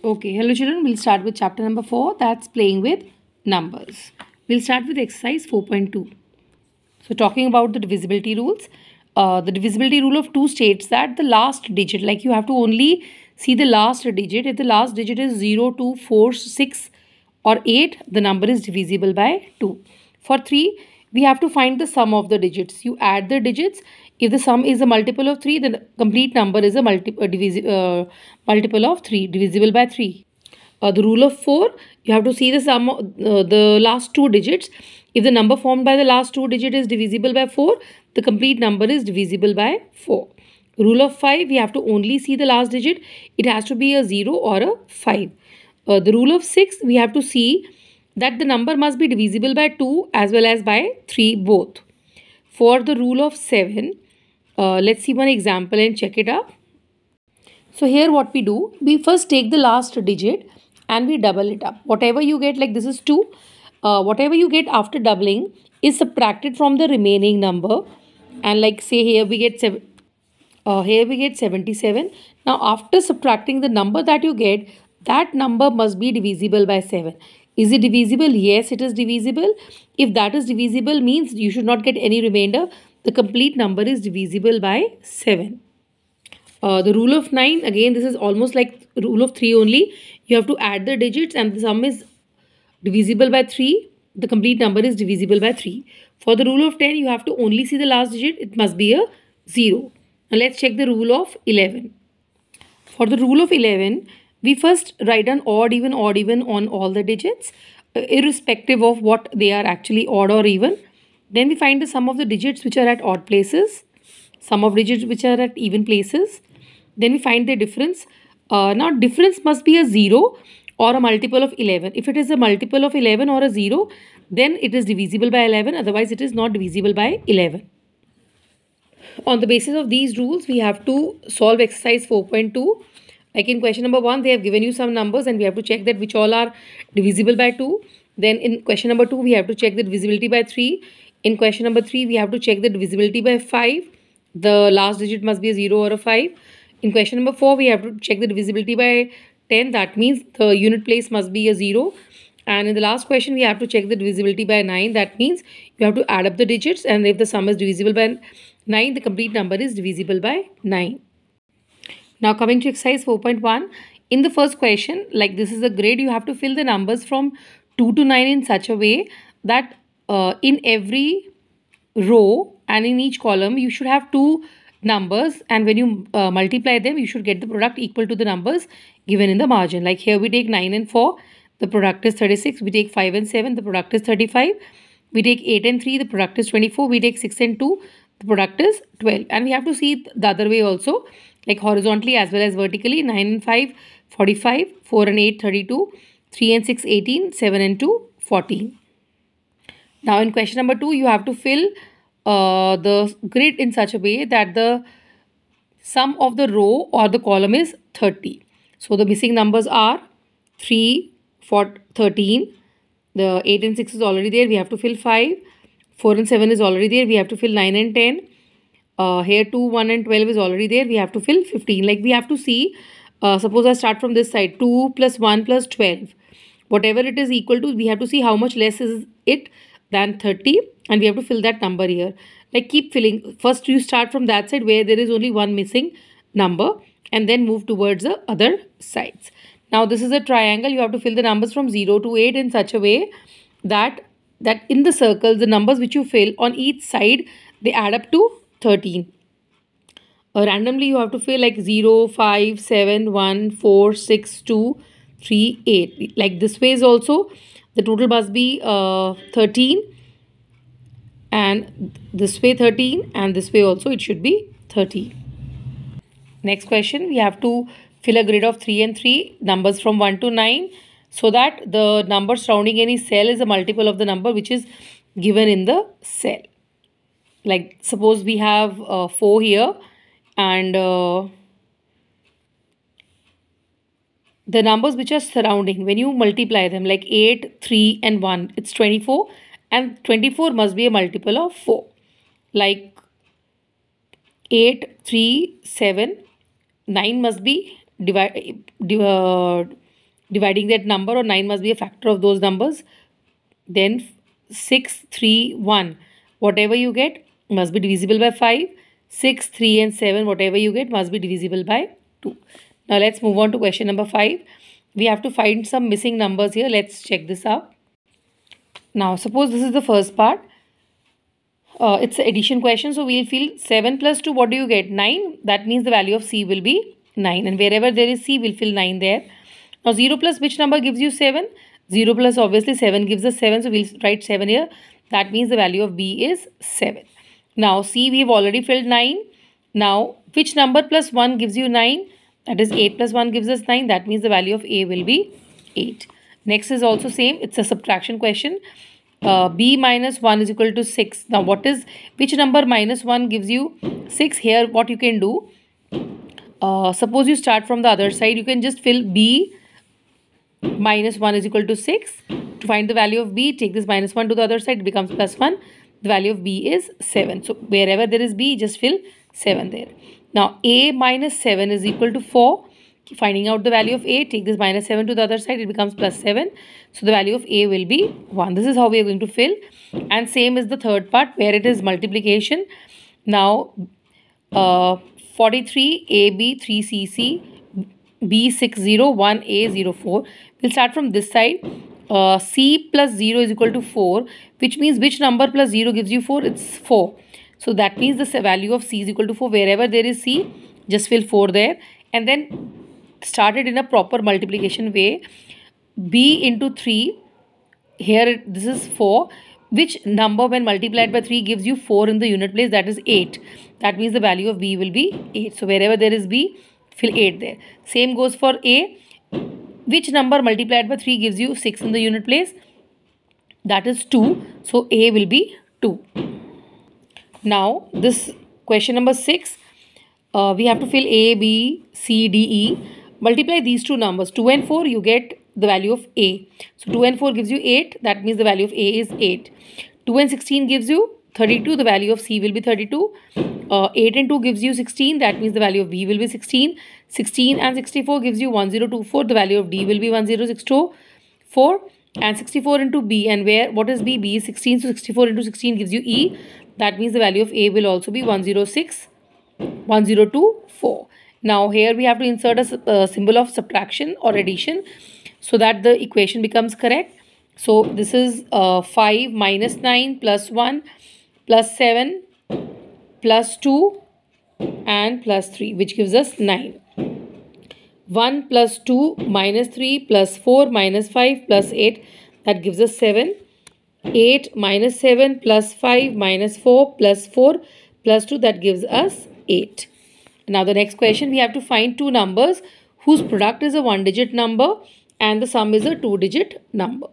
Okay, hello children. We'll start with chapter number 4, that's playing with numbers. We'll start with exercise 4.2. So, talking about the divisibility rules, the divisibility rule of 2 states that the last digit, like you have to only see the last digit. If the last digit is 0, 2, 4, 6, or 8, the number is divisible by 2. For 3, we have to find the sum of the digits. You add the digits. If the sum is a multiple of 3, then the complete number is a multiple of 3, divisible by 3. The rule of 4, you have to see the sum of the last two digits. If the number formed by the last two digit is divisible by 4, the complete number is divisible by 4. Rule of 5, we have to only see the last digit. It has to be a 0 or a 5. The rule of 6, we have to see that the number must be divisible by 2 as well as by 3 both. For the rule of 7, let's see one example and check it up. So here what we do, we first take the last digit and we double it up. Whatever you get, like this is 2, whatever you get after doubling is subtracted from the remaining number. And like say here we get 77. Now after subtracting the number that you get, that number must be divisible by 7. Is it divisible? Yes, it is divisible. If that is divisible, means you should not get any remainder. The complete number is divisible by 7. The rule of 9, again this is almost like rule of 3 only. You have to add the digits and the sum is divisible by 3. The complete number is divisible by 3. For the rule of 10, you have to only see the last digit. It must be a 0. Now let's check the rule of 11. For the rule of 11, we first write an odd even on all the digits, irrespective of what they are actually odd or even. Then we find the sum of the digits which are at odd places, sum of digits which are at even places. Then we find the difference. Now difference must be a 0 or a multiple of 11. If it is a multiple of 11 or a 0, then it is divisible by 11. Otherwise, it is not divisible by 11. On the basis of these rules, we have to solve exercise 4.2. Like in question number 1, they have given you some numbers and we have to check that which all are divisible by 2. Then in question number 2, we have to check the divisibility by 3. In question number 3, we have to check the divisibility by 5. The last digit must be a 0 or a 5. In question number 4, we have to check the divisibility by 10. That means the unit place must be a 0. And in the last question, we have to check the divisibility by 9. That means you have to add up the digits. And if the sum is divisible by 9, the complete number is divisible by 9. Now coming to exercise 4.1. In the first question, like this is a grid, you have to fill the numbers from 2 to 9 in such a way that in every row and in each column, you should have 2 numbers, and when you multiply them, you should get the product equal to the numbers given in the margin. Like here we take 9 and 4, the product is 36. We take 5 and 7, the product is 35. We take 8 and 3, the product is 24. We take 6 and 2, the product is 12. And we have to see it the other way also, like horizontally as well as vertically. 9 and 5, 45. 4 and 8, 32. 3 and 6, 18. 7 and 2, 14. Now in question number 2, you have to fill the grid in such a way that the sum of the row or the column is 30. So the missing numbers are 3, 4, 13. The 8 and 6 is already there. We have to fill 5. 4 and 7 is already there. We have to fill 9 and 10. Here 2, 1 and 12 is already there. We have to fill 15. Like we have to see, suppose I start from this side. 2 plus 1 plus 12. Whatever it is equal to, we have to see how much less is it than 30, and we have to fill that number here. Like keep filling. First you start from that side where there is only one missing number, and then move towards the other sides. Now this is a triangle. You have to fill the numbers from 0 to 8 in such a way that in the circles, the numbers which you fill on each side, they add up to 13. Randomly you have to fill like 0, 5, 7, 1, 4, 6, 2, 3, 8. Like this way is also the total must be 13, and this way 13, and this way also it should be 30. Next question, we have to fill a grid of 3 and 3, numbers from 1 to 9, so that the number surrounding any cell is a multiple of the number which is given in the cell. Like suppose we have 4 here, and the numbers which are surrounding, when you multiply them, like 8, 3 and 1, it's 24, and 24 must be a multiple of 4. Like 8, 3, 7, 9 must be dividing that number, or 9 must be a factor of those numbers. Then 6, 3, 1, whatever you get must be divisible by 5. 6, 3 and 7, whatever you get must be divisible by 2. Now let's move on to question number 5. We have to find some missing numbers here. Let's check this out. Now suppose this is the first part. It's an addition question, so we'll fill 7 plus 2. What do you get? 9. That means the value of C will be 9, and wherever there is C, we'll fill 9 there. Now 0 plus which number gives you 7? 0 plus obviously 7 gives us 7, so we'll write 7 here. That means the value of B is 7. Now C, we've already filled 9. Now which number plus 1 gives you 9? That is 8 plus 1 gives us 9. That means the value of A will be 8. Next is also same. It's a subtraction question. B minus 1 is equal to 6. Now which number minus 1 gives you 6? Here what you can do, suppose you start from the other side, you can just fill B minus 1 is equal to 6. To find the value of B, take this minus 1 to the other side, it becomes plus 1. The value of B is 7. So wherever there is B, just fill 7 there. Now A minus 7 is equal to 4. Finding out the value of A, take this minus 7 to the other side, it becomes plus 7. So the value of A will be 1. This is how we are going to fill. And same is the third part where it is multiplication. Now 43 AB 3CC B60 1A 04. We'll start from this side. C plus 0 is equal to 4, which means which number plus 0 gives you 4? It's 4. So that means the value of C is equal to 4. Wherever there is C, just fill 4 there. And then start it in a proper multiplication way. B into 3, here this is 4. Which number when multiplied by 3 gives you 4 in the unit place? That is 8. That means the value of B will be 8. So wherever there is B, fill 8 there. Same goes for A. Which number multiplied by 3 gives you 6 in the unit place? That is 2. So A will be 2. Now this question number 6. We have to fill A, B, C, D, E. Multiply these two numbers. 2 and 4, you get the value of A. So 2 and 4 gives you 8. That means the value of A is 8. 2 and 16 gives you 32. The value of C will be 32. 8 and 2 gives you 16. That means the value of B will be 16. 16 and 64 gives you 1024. The value of D will be 1064. And 64 into B. And what is B? B is 16. So 64 into 16 gives you E. That means the value of A will also be 1024. Now here we have to insert a symbol of subtraction or addition so that the equation becomes correct. So this is 5 minus 9 plus 1 plus 7 plus 2 and plus 3, which gives us 9. 1 plus 2 minus 3 plus 4 minus 5 plus 8, that gives us 7. 8 minus 7 plus 5 minus 4 plus 4 plus 2, that gives us 8. Now the next question, we have to find two numbers whose product is a 1-digit number and the sum is a 2-digit number.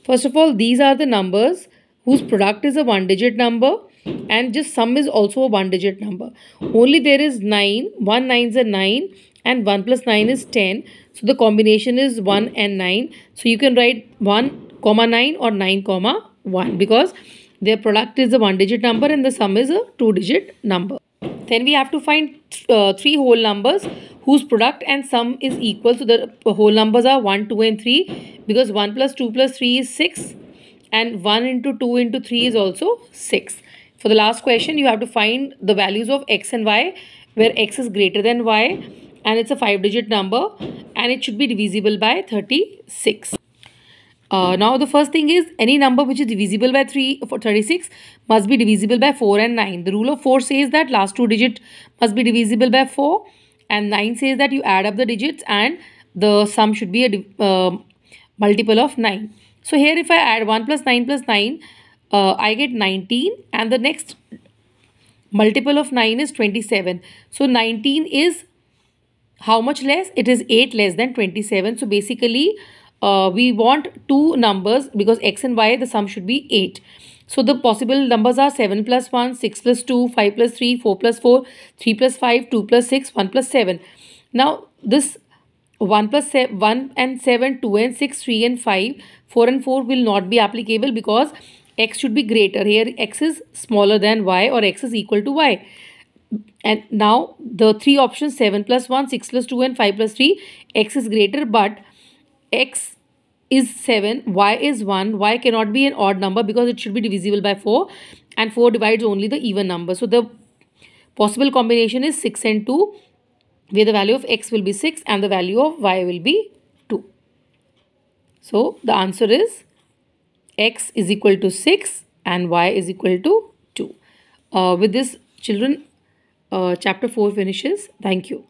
First of all, these are the numbers whose product is a 1-digit number and just sum is also a 1-digit number. Only there is 9, 1 9s are 9 and 1 plus 9 is 10. So the combination is 1 and 9. So you can write 1, 9 or 9, 1 because their product is a 1-digit number and the sum is a 2-digit number. Then we have to find 3 whole numbers whose product and sum is equal. So the whole numbers are 1, 2 and 3 because 1 plus 2 plus 3 is 6 and 1 into 2 into 3 is also 6. For the last question, you have to find the values of x and y where x is greater than y and it's a 5-digit number and it should be divisible by 36. Now the first thing is any number which is divisible by 36 must be divisible by 4 and 9. The rule of 4 says that last 2 digits must be divisible by 4 and 9 says that you add up the digits and the sum should be a multiple of 9. So here if I add 1 plus 9, I get 19 and the next multiple of 9 is 27. So 19 is how much less? It is 8 less than 27. So basically we want two numbers because x and y the sum should be 8. So the possible numbers are 7 plus 1, 6 plus 2, 5 plus 3, 4 plus 4, 3 plus 5, 2 plus 6, 1 plus 7. Now this 1 and 7, 2 and 6, 3 and 5, 4 and 4 will not be applicable because x should be greater. Here x is smaller than y or x is equal to y. And now the three options 7 plus 1, 6 plus 2 and 5 plus 3, x is greater but x is 7, y is 1, y cannot be an odd number because it should be divisible by 4, and 4 divides only the even number. So the possible combination is 6 and 2, where the value of x will be 6 and the value of y will be 2. So the answer is x is equal to 6 and y is equal to 2. With this, children, chapter 4 finishes. Thank you.